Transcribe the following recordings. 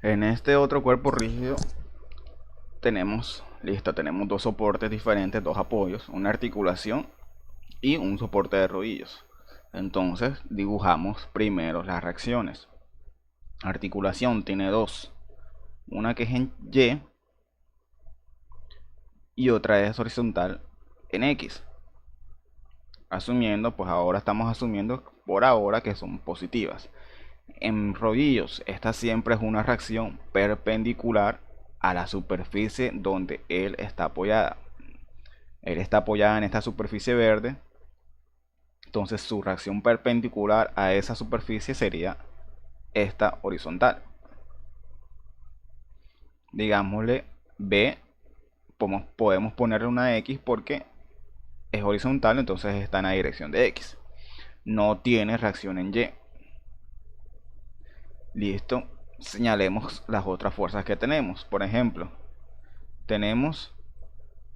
En este otro cuerpo rígido tenemos dos soportes diferentes, dos apoyos, una articulación y un soporte de rodillos. Entonces dibujamos primero las reacciones. Articulación tiene dos, una que es en Y otra es horizontal en X. Asumiendo, pues ahora estamos asumiendo por ahora que son positivas. En rodillos, esta siempre es una reacción perpendicular a la superficie donde él está apoyada. Él está apoyada en esta superficie verde, entonces su reacción perpendicular a esa superficie sería esta horizontal. Digámosle B, podemos ponerle una X porque es horizontal, entonces está en la dirección de X. No tiene reacción en Y. Listo. Señalemos las otras fuerzas que tenemos. Por ejemplo, tenemos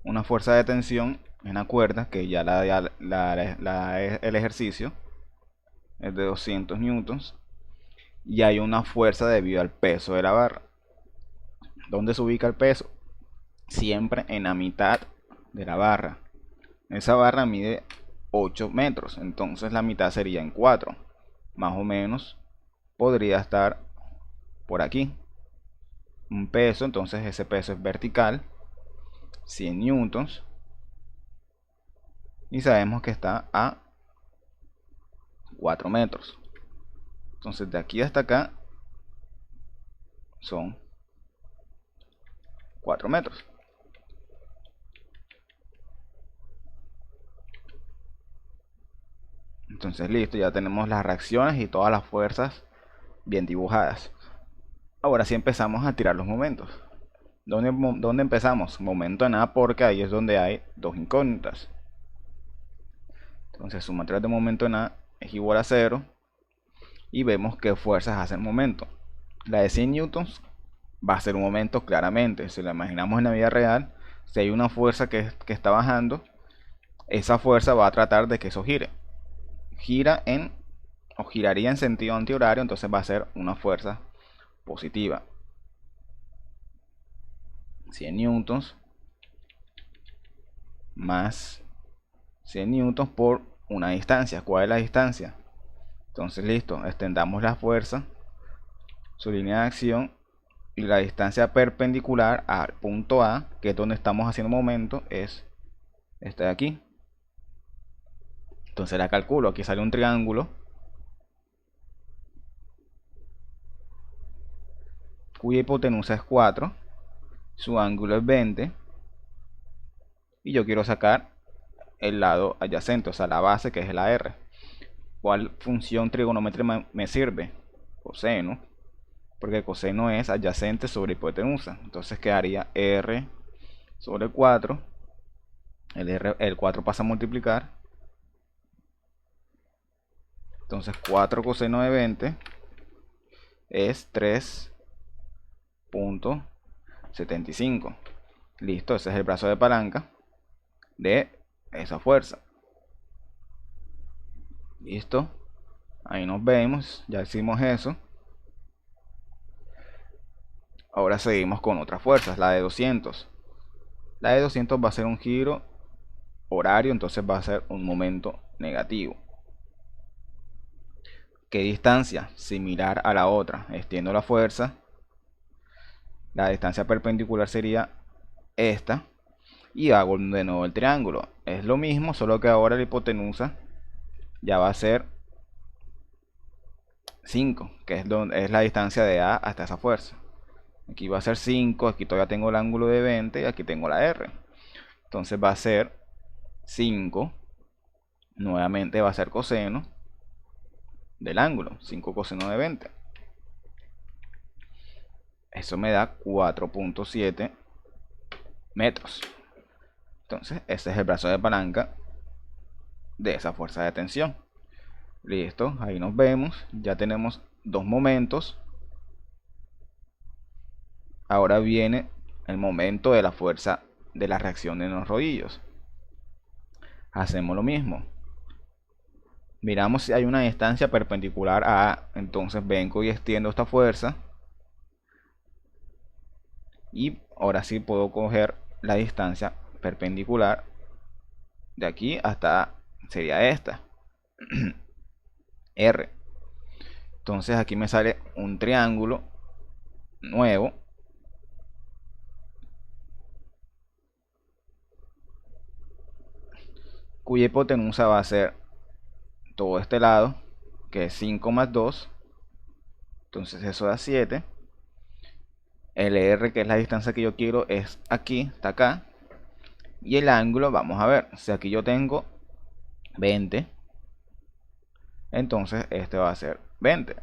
una fuerza de tensión en la cuerda, que ya el ejercicio es de 200 newtons. Y hay una fuerza debido al peso de la barra. ¿Dónde se ubica el peso? Siempre en la mitad de la barra. Esa barra mide 8 metros, entonces la mitad sería en 4. Más o menos podría estar por aquí. Un peso, entonces ese peso es vertical, 100 newtons. Y sabemos que está a 4 metros. Entonces de aquí hasta acá son 4 metros. Entonces listo, ya tenemos las reacciones y todas las fuerzas bien dibujadas. Ahora sí empezamos a tirar los momentos. ¿Dónde empezamos? Momento en A, porque ahí es donde hay dos incógnitas. Entonces su matriz de momento en A es igual a 0. Y vemos qué fuerzas hace el momento. La de 100 newtons va a ser un momento claramente. Si lo imaginamos en la vida real, si hay una fuerza que está bajando, esa fuerza va a tratar de que eso gire. Giraría en sentido antihorario, entonces va a ser una fuerza positiva. 100 newtons más 100 newtons por una distancia. ¿Cuál es la distancia? Entonces listo, extendamos la fuerza, su línea de acción, y la distancia perpendicular al punto A, que es donde estamos haciendo momento, es esta de aquí. Entonces la calculo, aquí sale un triángulo cuya hipotenusa es 4, su ángulo es 20, y yo quiero sacar el lado adyacente, o sea la base, que es la R. ¿Cuál función trigonométrica me sirve? Coseno, porque coseno es adyacente sobre hipotenusa, entonces quedaría R sobre 4. El 4 pasa a multiplicar, entonces 4 coseno de 20 es 3.75. Listo, ese es el brazo de palanca de esa fuerza. Listo, ahí nos vemos, ya hicimos eso. Ahora seguimos con otras fuerzas, la de 200. La de 200 va a ser un giro horario, entonces va a ser un momento negativo. ¿Qué distancia? Similar a la otra, extiendo la fuerza. La distancia perpendicular sería esta. Y hago de nuevo el triángulo. Es lo mismo, solo que ahora la hipotenusa ya va a ser 5, que es la distancia de A hasta esa fuerza. Aquí va a ser 5, aquí todavía tengo el ángulo de 20 y aquí tengo la R. Entonces va a ser 5, nuevamente va a ser coseno del ángulo, 5 coseno de 20. Eso me da 4.7 metros. Entonces ese es el brazo de palanca de esa fuerza de tensión. Listo, ahí nos vemos. Ya tenemos dos momentos. Ahora viene el momento de la fuerza de la reacción en los rodillos. Hacemos lo mismo. Miramos si hay una distancia perpendicular a A. Entonces vengo y extiendo esta fuerza Y ahora sí puedo coger la distancia perpendicular de aquí hasta, sería esta, R. Entonces aquí me sale un triángulo nuevo, cuya hipotenusa va a ser todo este lado, que es 5 más 2. Entonces eso da 7. LR, que es la distancia que yo quiero, es aquí, está acá. Y el ángulo, vamos a ver, si aquí yo tengo 20, entonces este va a ser 20.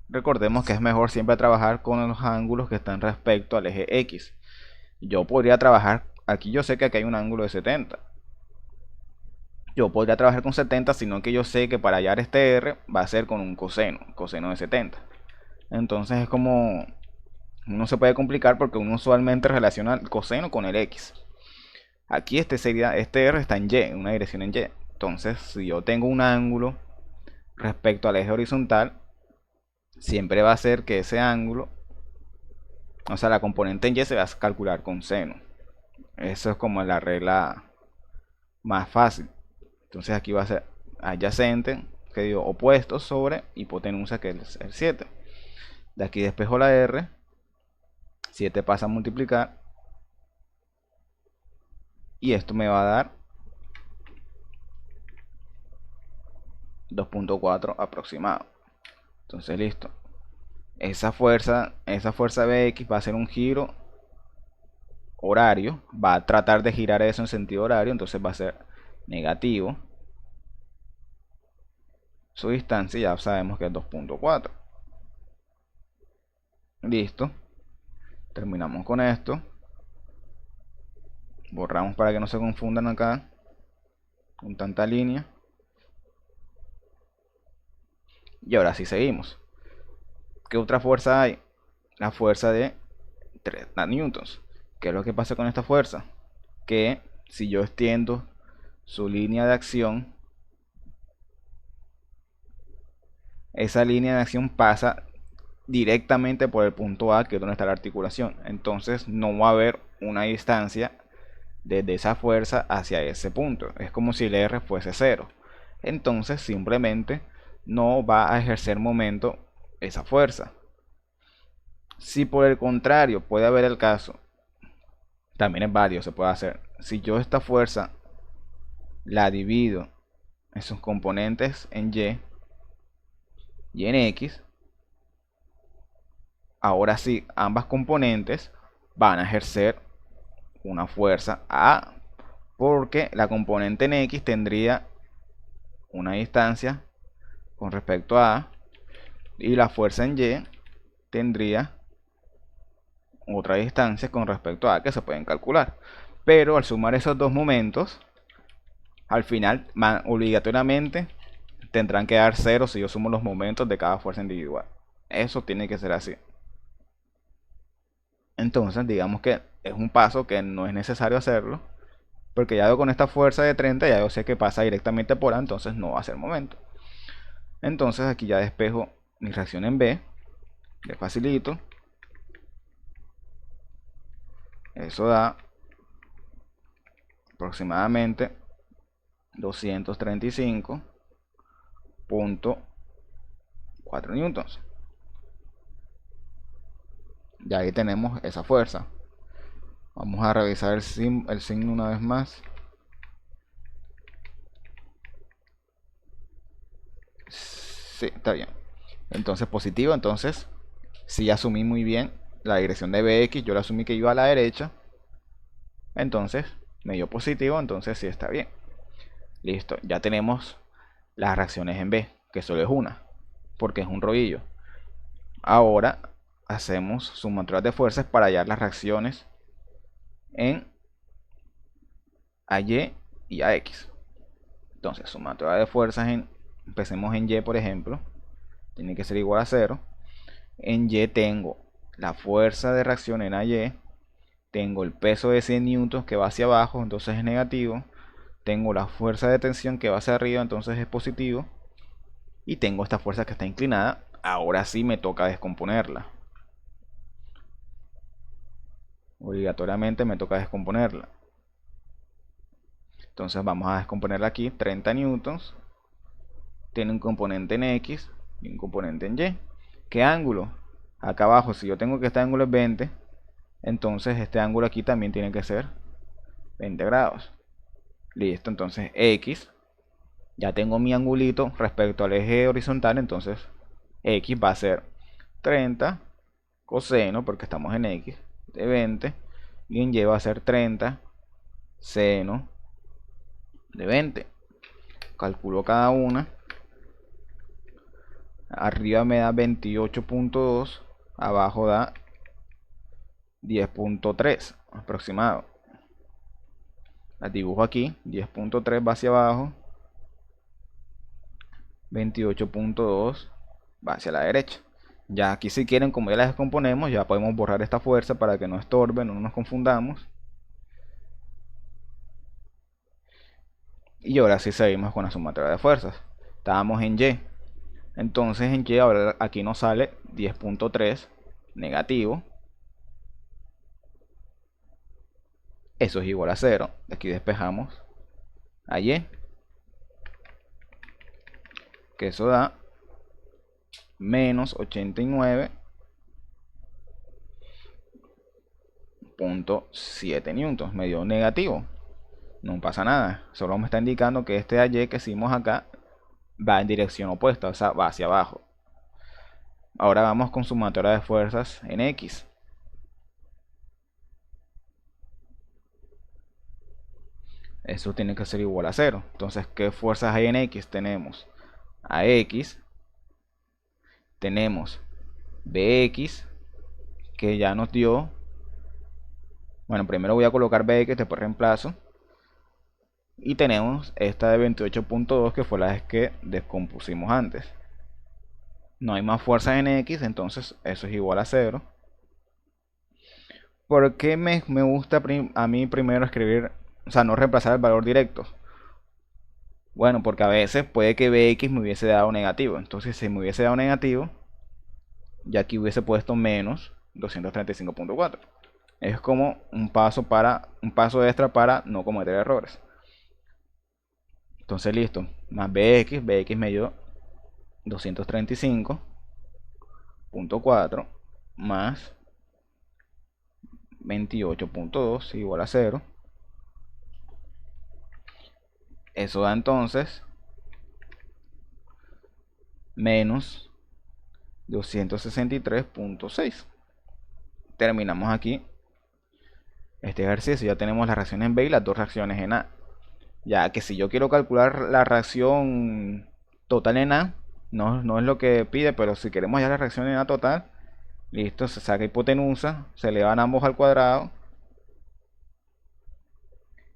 Recordemos que es mejor siempre trabajar con los ángulos que están respecto al eje X. Yo podría trabajar, aquí yo sé que aquí hay un ángulo de 70. Yo podría trabajar con 70, sino que yo sé que para hallar este R va a ser con un coseno de 70. Entonces es como, uno se puede complicar porque uno usualmente relaciona el coseno con el X. Aquí este R está en Y, en una dirección en Y. Entonces si yo tengo un ángulo respecto al eje horizontal, siempre va a ser que ese ángulo, o sea, la componente en Y se va a calcular con seno. Eso es como la regla más fácil. Entonces aquí va a ser adyacente, que digo, opuesto sobre hipotenusa, que es el 7. De aquí despejo la R, 7 pasa a multiplicar, y esto me va a dar 2.4 aproximado. Entonces listo. Esa fuerza Bx va a ser un giro horario, va a tratar de girar eso en sentido horario, entonces va a ser negativo. Su distancia ya sabemos que es 2.4. Listo. Terminamos con esto. Borramos para que no se confundan acá con tanta línea. Y ahora sí seguimos. ¿Qué otra fuerza hay? La fuerza de 3 newtons. ¿Qué es lo que pasa con esta fuerza? Que si yo extiendo su línea de acción, esa línea de acción pasa directamente por el punto A, que es donde está la articulación. Entonces no va a haber una distancia desde esa fuerza hacia ese punto. Es como si el R fuese 0. Entonces simplemente no va a ejercer momento esa fuerza. Si por el contrario puede haber el caso, también es válido, se puede hacer. Si yo esta fuerza la divido en sus componentes en y en X, ahora sí ambas componentes van a ejercer una fuerza A, porque la componente en X tendría una distancia con respecto a A, y la fuerza en Y tendría otra distancia con respecto a que se pueden calcular. Pero al sumar esos dos momentos, al final obligatoriamente tendrán que dar 0 si yo sumo los momentos de cada fuerza individual. Eso tiene que ser así. Entonces digamos que es un paso que no es necesario hacerlo, porque ya con esta fuerza de 30 ya yo sé que pasa directamente por A, entonces no va a ser momento. Entonces aquí ya despejo mi reacción en B, le facilito. Eso da aproximadamente 235.4 newtons. Ya ahí tenemos esa fuerza. Vamos a revisar el signo una vez más. Sí, está bien. Entonces positivo, entonces si asumí muy bien la dirección de Bx, yo la asumí que iba a la derecha. Entonces me dio positivo, entonces sí está bien. Listo, ya tenemos las reacciones en B, que solo es una, porque es un rodillo. Ahora hacemos sumatoria de fuerzas para hallar las reacciones en AY y AX. Entonces, sumatoria de fuerzas empecemos en Y, por ejemplo, tiene que ser igual a 0. En Y tengo la fuerza de reacción en AY, tengo el peso de 100 newtons que va hacia abajo, entonces es negativo. Tengo la fuerza de tensión que va hacia arriba, entonces es positivo. Y tengo esta fuerza que está inclinada. Ahora sí me toca descomponerla. Obligatoriamente me toca descomponerla. Entonces vamos a descomponerla aquí. 30 newtons. Tiene un componente en X y un componente en Y. ¿Qué ángulo? Acá abajo, si yo tengo que este ángulo es 20, entonces este ángulo aquí también tiene que ser 20 grados. Listo, entonces X. Ya tengo mi angulito respecto al eje horizontal, entonces X va a ser 30 coseno, porque estamos en X, de 20. Y en Y va a ser 30 seno de 20. Calculo cada una. Arriba me da 28.2, abajo da 10.3 aproximado. Las dibujo aquí. 10.3 va hacia abajo, 28.2 va hacia la derecha. Ya aquí, si quieren, como ya las descomponemos, ya podemos borrar esta fuerza para que no estorbe, no nos confundamos. Y ahora sí seguimos con la sumatoria de fuerzas. Estábamos en Y. Entonces en Y ahora aquí nos sale 10.3 negativo. Eso es igual a 0. Aquí despejamos a Y, que eso da menos 89.7 newtons. Me dio negativo. No pasa nada. Solo me está indicando que este AY que hicimos acá va en dirección opuesta, o sea, va hacia abajo. Ahora vamos con sumatoria de fuerzas en X. Eso tiene que ser igual a 0. Entonces, ¿qué fuerzas hay en X? Tenemos AX, tenemos BX, que ya nos dio. Bueno, primero voy a colocar BX, después reemplazo. Y tenemos esta de 28.2, que fue la que descompusimos antes. No hay más fuerzas en X, entonces eso es igual a 0. ¿Por qué me gusta a mí primero escribir, o sea, no reemplazar el valor directo? Bueno, porque a veces puede que BX me hubiese dado negativo. Entonces, si me hubiese dado negativo, ya aquí hubiese puesto menos 235.4. Es como un paso extra para no cometer errores. Entonces, listo. Más BX me dio 235.4 más 28.2 igual a 0. Eso da entonces menos 263.6. Terminamos aquí este ejercicio. Ya tenemos las reacciones en B y las dos reacciones en A. Ya que si yo quiero calcular la reacción total en A, no es lo que pide, pero si queremos ya la reacción en A total, listo, se saca hipotenusa, se elevan ambos al cuadrado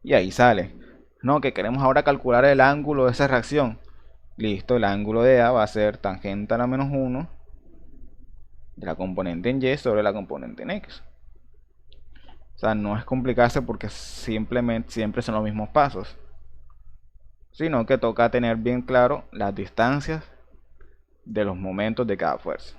y ahí sale. No, que queremos ahora calcular el ángulo de esa reacción. Listo, el ángulo de A va a ser tangente a la menos 1 de la componente en Y sobre la componente en X. O sea, no es complicarse porque simplemente siempre son los mismos pasos, sino que toca tener bien claro las distancias de los momentos de cada fuerza.